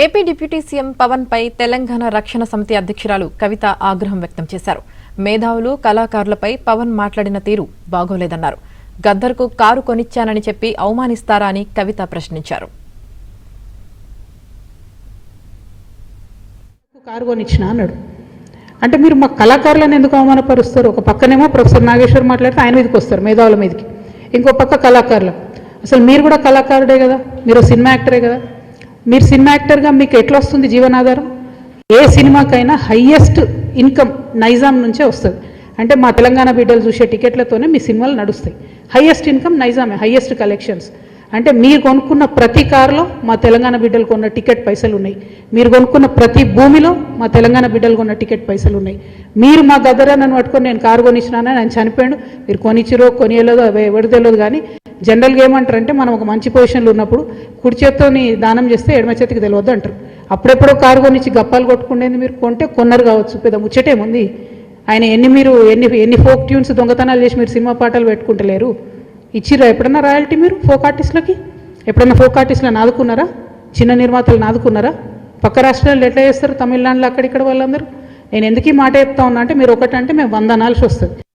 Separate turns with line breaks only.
AP deputy CM Pawan పై తెలంగాణ రక్షణ సమితి అధ్యక్షురాలు కవిత ఆగ్రహం వ్యక్తం చేశారు. మేధావులు, కళాకారులపై పవన్ మాట్లాడిన తీరు బాగోలేదన్నారు. గద్దర్కు కారు కొనిచ్చానని చెప్పి అవమానిస్తారా అని కవిత ప్రశ్నించారు.
కారు కొనిచ్చినా అన్నాడు. అంటే మీరు మా కళాకారులను ఎందుకు అవమానపరుస్తారు? ఒక పక్కనేమో ప్రొఫెసర్ నాగేశ్వర్ మాట్లాడితే ఆయన మీదకి వస్తారు, మేధావుల మీదకి. ఇంకో పక్క కళాకారులు. అసలు మీరు కూడా కళాకారుడే కదా, మీరు సినిమా యాక్టరే కదా. మీరు సినిమా యాక్టర్గా మీకు ఎట్లా వస్తుంది జీవనాధారం? ఏ సినిమాకైనా హయ్యెస్ట్ ఇన్కమ్ నైజాం నుంచే వస్తుంది. అంటే మా తెలంగాణ బిడ్డలు చూసే టికెట్లతోనే మీ సినిమాలు నడుస్తాయి. హయ్యెస్ట్ ఇన్కమ్ నైజామే, హయ్యెస్ట్ కలెక్షన్స్. అంటే మీరు కొనుక్కున్న ప్రతి కారులో మా తెలంగాణ బిడ్డలు కొన్న టికెట్ పైసలు ఉన్నాయి. మీరు కొనుక్కున్న ప్రతి భూమిలో మా తెలంగాణ బిడ్డలు కొన్న టికెట్ పైసలు ఉన్నాయి. మీరు మా గద్దరన్నను పట్టుకొని నేను కారు కొనిచ్చినానని ఆయన చనిపోయాడు. మీరు కొనిచ్చిరో కొనియలేదో ఎవరు తెలియదు. కానీ జనరల్గా ఏమంటారంటే మనం ఒక మంచి పొజిషన్లో ఉన్నప్పుడు కుడి చేత్తోని దానం చేస్తే ఎడమ చేతికి తెలియద్దు అంటారు. అప్పుడెప్పుడో కారు కొనిచ్చి గప్పాలు కొట్టుకునేది మీరు కొంటే కొన్నారు కావచ్చు, పెద్ద ముచ్చటేముంది. ఆయన ఎన్ని ఫోక్ ట్యూన్స్ దొంగతనాలు చేసి మీరు సినిమా పాటలు పెట్టుకుంటలేరు. ఇచ్చిరా ఎప్పుడన్నా రాయల్టీ మీరు ఫోక్ ఆర్టిస్టులకి? ఎప్పుడన్నా ఫోక్ ఆర్టిస్టులను ఆదుకున్నారా? చిన్న నిర్మాతలను ఆదుకున్నారా? పక్క రాష్ట్రాల్లో ఎట్లా చేస్తారు? తమిళనాడులో అక్కడిక్కడ వాళ్ళందరూ. నేను ఎందుకు ఈ మాట చెప్తా ఉన్నా అంటే మీరు ఒకటంటే మేము 100 అనాల్సి వస్తుంది.